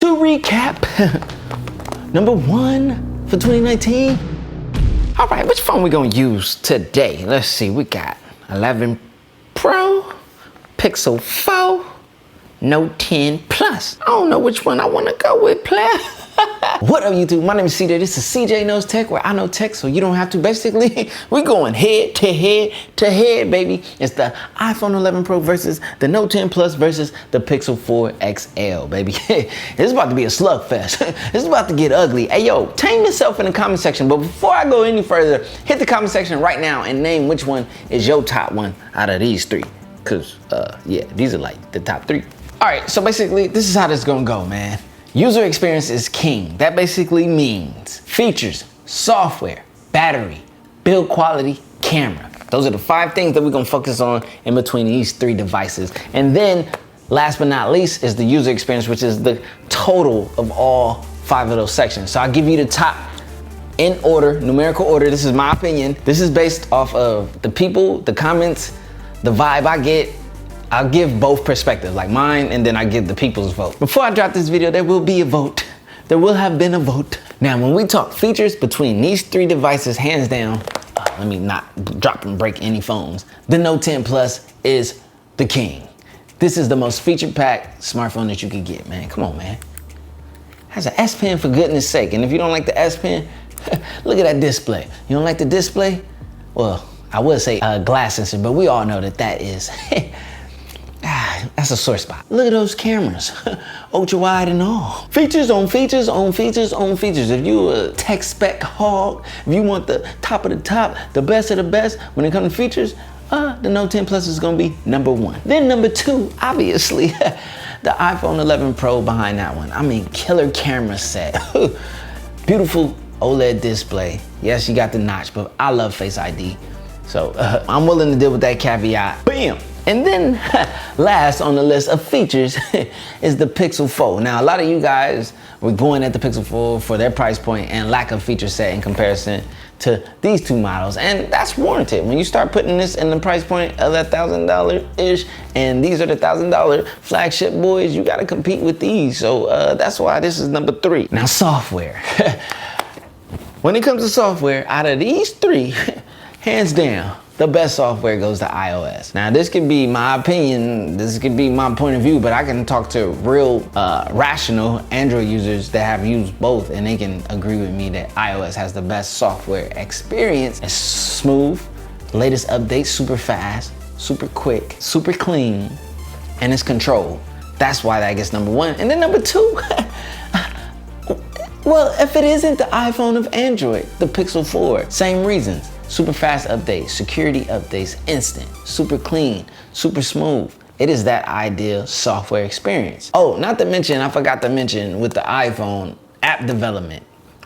To recap, number one for 2019. All right, which phone we gonna use today? Let's see, we got 11 Pro, Pixel 4, Note 10 Plus. I don't know which one I wanna go with, player. What up, YouTube? My name is CJ. This is CJ Knows Tech, where I know tech so you don't have to. Basically, we going head to head to head, baby. It's the iPhone 11 Pro versus the Note 10 Plus versus the Pixel 4 XL, baby. It's about to be a slugfest. It's about to get ugly. Hey, yo, tame yourself in the comment section. But before I go any further, hit the comment section right now and name which one is your top one out of these three. Cause, yeah, these are like the top three. All right, so basically, this is how this is gonna go, man. User experience is king. That basically means features, software, battery, build quality, camera. Those are the 5 things that we're gonna focus on in between these 3 devices. And then, last but not least, is the user experience, which is the total of all 5 of those sections. So I'll give you the top in order, numerical order. This is my opinion. This is based off of the people, the comments, the vibe I get. I'll give both perspectives, like mine, and then I give the people's vote. Before I drop this video, there will be a vote. There will have been a vote. Now, when we talk features between these 3 devices, hands down, let me not drop and break any phones. The Note 10 Plus is the king. This is the most feature-packed smartphone that you could get, man. Come on, man. Has an S Pen, for goodness sake. And if you don't like the S Pen, look at that display. You don't like the display? Well, I would say glass sensor, but we all know that that is that's a sore spot. Look at those cameras, ultra wide and all. Features on features on features on features. If you a tech spec hog, if you want the top of the top, the best of the best, when it comes to features, the Note 10 Plus is gonna be number 1. Then number 2, obviously, the iPhone 11 Pro behind that one. I mean, killer camera set. Beautiful OLED display. Yes, you got the notch, but I love Face ID. So I'm willing to deal with that caveat. Bam! And then last on the list of features is the Pixel 4. Now, a lot of you guys were going at the Pixel 4 for their price point and lack of feature set in comparison to these 2 models. And that's warranted. When you start putting this in the price point of that $1,000-ish, and these are the $1,000 flagship boys, you gotta compete with these. So that's why this is number 3. Now, software. When it comes to software, out of these 3, hands down, the best software goes to iOS. Now, this could be my opinion, this could be my point of view, but I can talk to real rational Android users that have used both, and they can agree with me that iOS has the best software experience. It's smooth, latest updates, super fast, super quick, super clean, and it's controlled. That's why that gets number 1. And then number 2, well, if it isn't the iPhone of Android, the Pixel 4, same reasons. Super fast updates, security updates, instant, super clean, super smooth. It is that ideal software experience. Oh, not to mention, I forgot to mention with the iPhone, app development.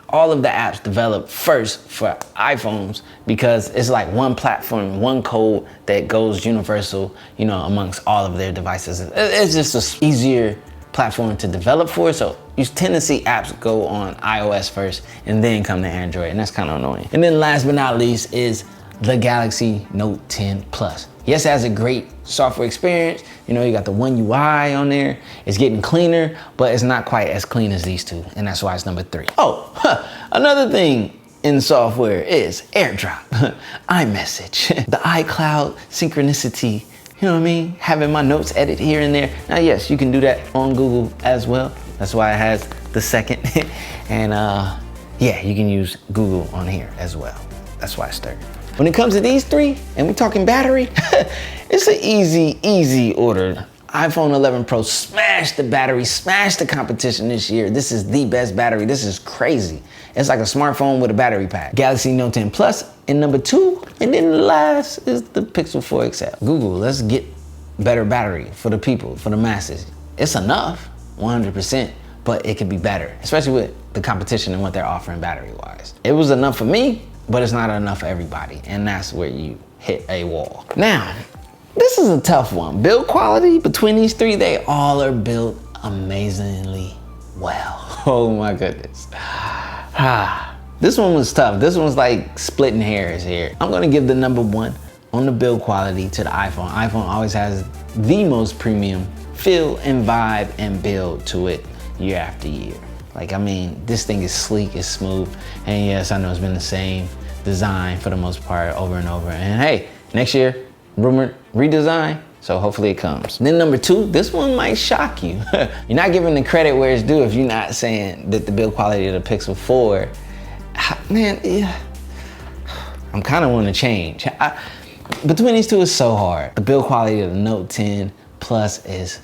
All of the apps developed first for iPhones because it's like one platform, one code that goes universal, you know, amongst all of their devices. It's just an easier platform to develop for, so you tend to see apps go on iOS first and then come to Android, and that's kind of annoying. And then last but not least is the Galaxy Note 10 Plus. Yes, it has a great software experience. You know, you got the One UI on there. It's getting cleaner, but it's not quite as clean as these 2, and that's why it's number 3. Oh, another thing in software is AirDrop, iMessage, the iCloud synchronicity. You know what I mean? Having my notes edit here and there. Now, yes, you can do that on Google as well. That's why it has the second. And yeah, you can use Google on here as well. That's why it's 3rd. When it comes to these 3, and we're talking battery, it's an easy order. iPhone 11 Pro smashed the battery, smashed the competition this year. This is the best battery. This is crazy. It's like a smartphone with a battery pack. Galaxy Note 10 Plus in number 2, and then the last is the Pixel 4 XL. Google, let's get better battery for the people, for the masses. It's enough, 100%, but it could be better, especially with the competition and what they're offering battery-wise. It was enough for me, but it's not enough for everybody, and that's where you hit a wall. Now, this is a tough one. Build quality between these 3, they all are built amazingly well. Oh my goodness. This one was tough. This one's like splitting hairs here. I'm gonna give the number 1 on the build quality to the iPhone. iPhone always has the most premium feel and vibe and build to it. year after year. Like, I mean, this thing is sleek, it's smooth, and yes, I know it's been the same design for the most part over and over. And hey, next year, rumored redesign, so hopefully it comes. Then number 2, this one might shock you. You're not giving the credit where it's due if you're not saying that the build quality of the Pixel 4, man, yeah, I'm kind of wanting to change. Between these two, it's so hard. The build quality of the Note 10 Plus is,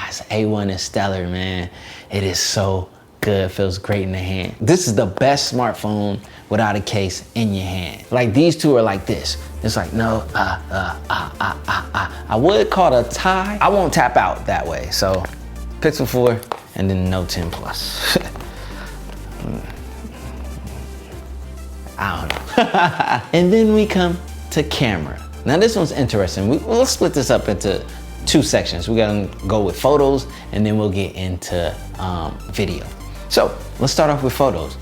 it's A1, it's stellar, man. It is so good, feels great in the hand. This is the best smartphone without a case in your hand. Like, these two are like this. It's like, no, I would call it a tie. I won't tap out that way. So Pixel 4 and then Note 10 Plus. I don't know. And then we come to camera. Now this one's interesting. We'll split this up into 2 sections. We're gonna go with photos and then we'll get into video. So let's start off with photos.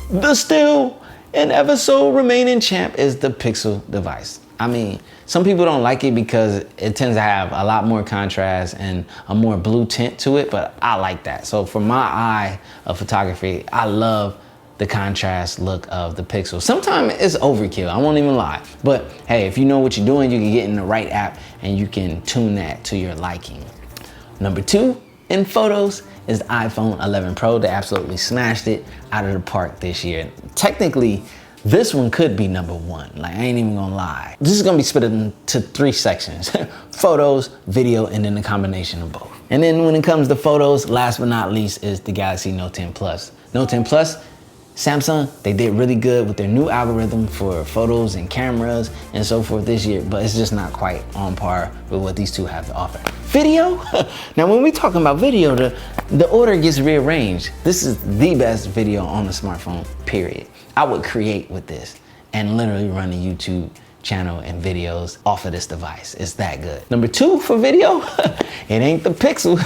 The still and ever so remaining champ is the Pixel device. I mean, some people don't like it because it tends to have a lot more contrast and a more blue tint to it, but I like that. So for my eye of photography, I love the contrast look of the Pixel. Sometimes it's overkill, I won't even lie. But hey, if you know what you're doing, you can get in the right app and you can tune that to your liking. Number 2 in photos is the iPhone 11 Pro. They absolutely smashed it out of the park this year. Technically, this one could be number 1. Like, I ain't even gonna lie. This is gonna be split into 3 sections. Photos, video, and then a combination of both. And then when it comes to photos, last but not least is the Galaxy Note 10 Plus. Note 10 Plus, Samsung, they did really good with their new algorithm for photos and cameras and so forth this year, but it's just not quite on par with what these two have to offer. Video? Now when we talking about video, the order gets rearranged. This is the best video on the smartphone, period. I would create with this and literally run a YouTube channel and videos off of this device. It's that good. Number 2 for video, it ain't the Pixel,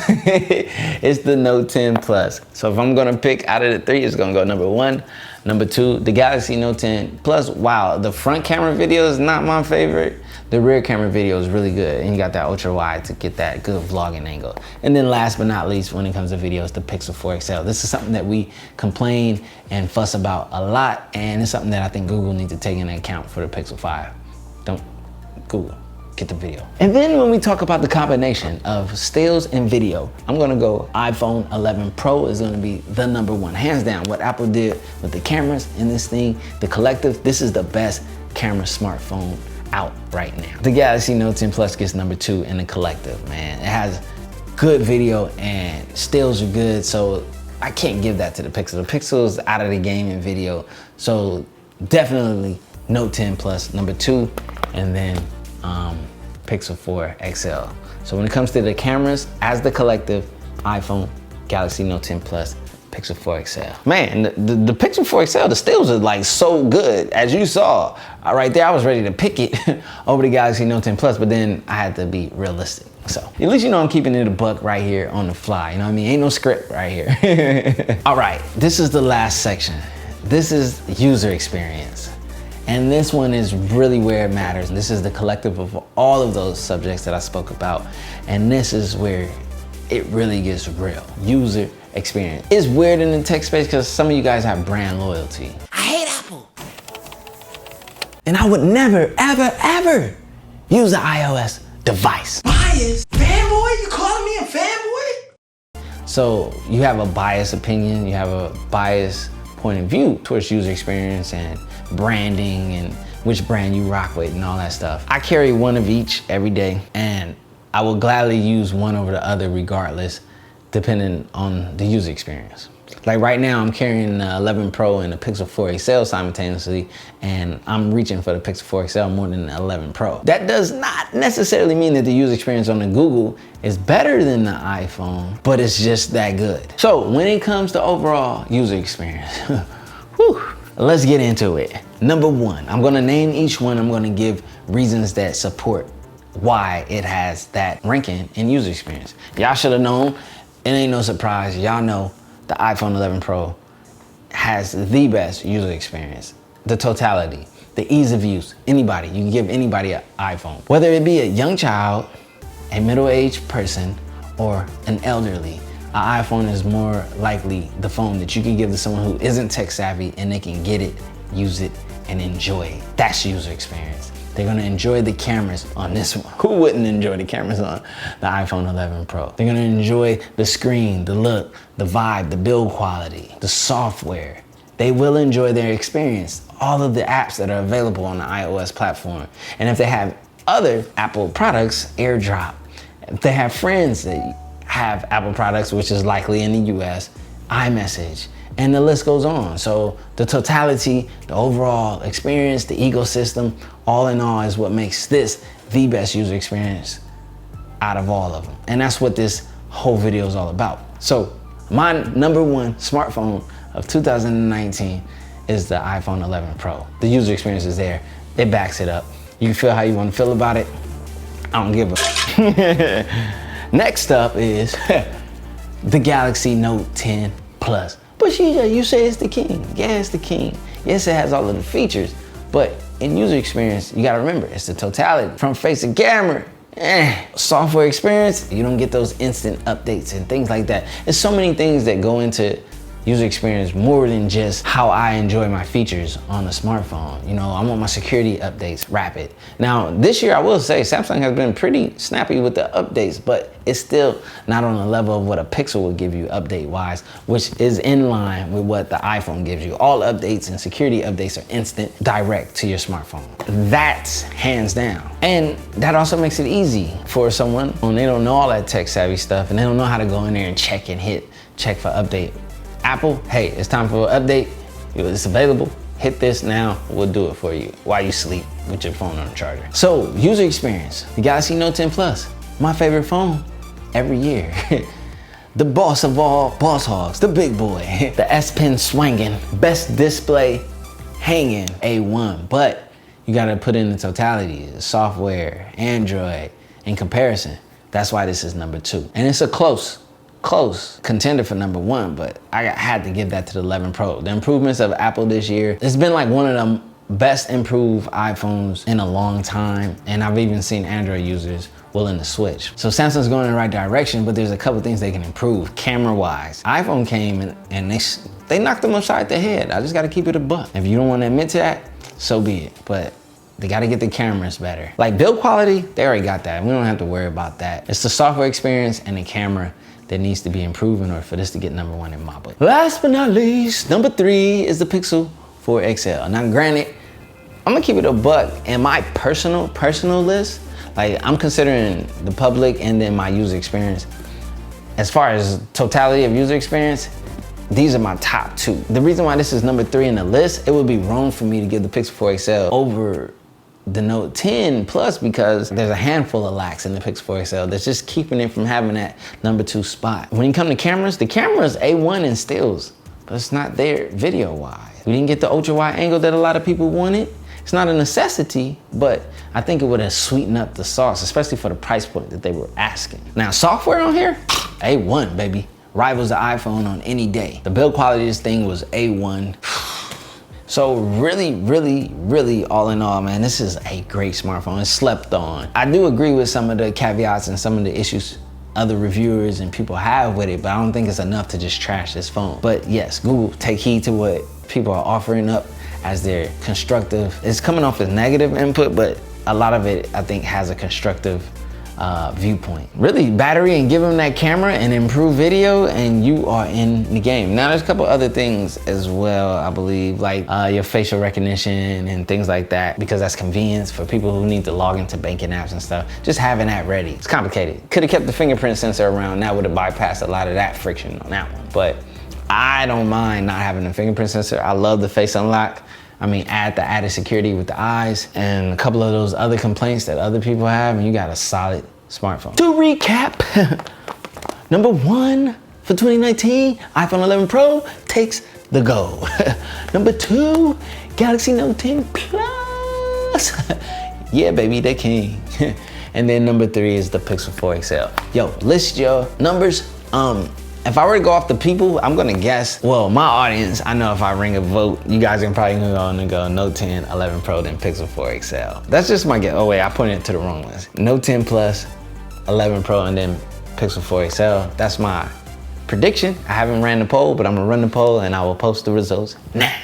it's the Note 10 Plus. So if I'm gonna pick out of the 3, it's gonna go number 1. Number 2, the Galaxy Note 10 Plus. Wow, the front camera video is not my favorite. The rear camera video is really good, and you got that ultra wide to get that good vlogging angle. And then last but not least, when it comes to videos, the Pixel 4 XL. This is something that we complain and fuss about a lot, and it's something that I think Google needs to take into account for the Pixel 5. Don't Google, get the video. And then when we talk about the combination of stills and video, I'm gonna go iPhone 11 Pro is gonna be the number 1. Hands down, what Apple did with the cameras in this thing, the collective, this is the best camera smartphone out right now. The Galaxy Note 10 Plus gets number 2 in the collective, man. It has good video and stills are good, so I can't give that to the Pixel. The Pixel is out of the game in video, so definitely Note 10 Plus number 2, and then Pixel 4 XL. So when it comes to the cameras, as the collective, iPhone, Galaxy Note 10 Plus, Pixel 4 XL. Man, the Pixel 4 XL, the stills are like so good. As you saw, right there, I was ready to pick it over the Galaxy Note 10 Plus, but then I had to be realistic. So at least you know I'm keeping it a buck right here on the fly. You know what I mean? Ain't no script right here. All right, this is the last section. This is user experience. And this one is really where it matters. This is the collective of all of those subjects that I spoke about. And this is where it really gets real. User experience. It's weird in the tech space because some of you guys have brand loyalty. I hate Apple. And I would never, ever, ever use an iOS device. Bias? Fanboy? You calling me a fanboy? So you have a biased opinion, you have a biased point of view towards user experience and branding and which brand you rock with and all that stuff. I carry one of each every day, and I will gladly use one over the other regardless, depending on the user experience. Like right now, I'm carrying the 11 Pro and the Pixel 4 XL simultaneously, and I'm reaching for the Pixel 4 XL more than the 11 Pro. That does not necessarily mean that the user experience on the Google is better than the iPhone, but it's just that good. So when it comes to overall user experience, whew, let's get into it. Number 1, I'm gonna name each one. I'm gonna give reasons that support why it has that ranking in user experience. Y'all should have known. It ain't no surprise. Y'all know the iPhone 11 Pro has the best user experience. The totality, the ease of use. Anybody, you can give anybody an iPhone. Whether it be a young child, a middle-aged person, or an elderly. An iPhone is more likely the phone that you can give to someone who isn't tech savvy and they can get it, use it, and enjoy it. That's user experience. They're gonna enjoy the cameras on this one. Who wouldn't enjoy the cameras on the iPhone 11 Pro? They're gonna enjoy the screen, the look, the vibe, the build quality, the software. They will enjoy their experience, all of the apps that are available on the iOS platform. And if they have other Apple products, AirDrop. If they have friends that have Apple products, which is likely in the US, iMessage, and the list goes on. So the totality, the overall experience, the ecosystem, all in all is what makes this the best user experience out of all of them. And that's what this whole video is all about. So my number one smartphone of 2019 is the iPhone 11 Pro. The user experience is there. It backs it up. You can feel how you want to feel about it. I don't give a Next up is the Galaxy Note 10 Plus. But CJ, you say it's the king. Yeah, it's the king. Yes, it has all of the features, but in user experience, you gotta remember, it's the totality. Front facing camera, software experience, you don't get those instant updates and things like that. There's so many things that go into user experience more than just how I enjoy my features on a smartphone. You know, I want my security updates rapid. Now, this year I will say Samsung has been pretty snappy with the updates, but it's still not on the level of what a Pixel would give you update-wise, which is in line with what the iPhone gives you. All updates and security updates are instant, direct to your smartphone. That's hands down. And that also makes it easy for someone when they don't know all that tech-savvy stuff and they don't know how to go in there and check for update. Apple, hey, it's time for an update. It's available. Hit this now, we'll do it for you while you sleep with your phone on the charger. So, user experience, the Galaxy Note 10 Plus, my favorite phone every year. The boss of all boss hogs, the big boy, the S Pen swinging, best display hanging, A1. But you gotta put in the totality, the software, Android, in comparison. That's why this is number 2. And it's a close contender for number 1, but I had to give that to the 11 Pro. The improvements of Apple this year, it's been like one of the best improved iPhones in a long time, and I've even seen Android users willing to switch. So Samsung's going in the right direction, but there's a couple things they can improve camera-wise. iPhone came and they knocked them upside the head. I just gotta keep it a buck. If you don't wanna admit to that, so be it, but they gotta get the cameras better. Like build quality, they already got that. We don't have to worry about that. It's the software experience and the camera that needs to be improved in order for this to get number 1 in my book. Last but not least, number 3 is the Pixel 4 XL. Now granted, I'm gonna keep it a buck in my personal list. Like I'm considering the public and then my user experience. As far as totality of user experience, these are my top 2. The reason why this is number 3 in the list, it would be wrong for me to give the Pixel 4 XL over the Note 10 Plus because there's a handful of lacks in the Pixel 4 XL that's just keeping it from having that number 2 spot. When you come to cameras, the camera's A1 in stills, but it's not there video-wise. We didn't get the ultra-wide angle that a lot of people wanted. It's not a necessity, but I think it would have sweetened up the sauce, especially for the price point that they were asking. Now, software on here, A1, baby. Rivals the iPhone on any day. The build quality of this thing was A1. So really, all in all, man, this is a great smartphone. It's slept on. I do agree with some of the caveats and some of the issues other reviewers and people have with it, but I don't think it's enough to just trash this phone. But yes, Google, take heed to what people are offering up as their constructive. It's coming off as negative input, but a lot of it, I think, has a constructive viewpoint. Really, battery and give them that camera and improve video and you are in the game. Now there's a couple other things as well, I believe, like your facial recognition and things like that, because that's convenience for people who need to log into banking apps and stuff. Just having that ready. It's complicated. Could have kept the fingerprint sensor around. That would have bypassed a lot of that friction on that one. But I don't mind not having the fingerprint sensor. I love the face unlock. I mean, add the added security with the eyes and a couple of those other complaints that other people have, and you got a solid smartphone. To recap, number 1 for 2019, iPhone 11 Pro takes the go. Number 2, Galaxy Note 10 Plus. Yeah, baby, they king. And then number 3 is the Pixel 4 XL. Yo, list your numbers. If I were to go off the people, I'm gonna guess, well, my audience, I know if I ring a vote, you guys are probably gonna go Note 10, 11 Pro, then Pixel 4 XL. That's just my guess. Oh wait, I pointed it to the wrong ones. Note 10 Plus, 11 Pro, and then Pixel 4 XL. That's my prediction. I haven't ran the poll, but I'm gonna run the poll and I will post the results now.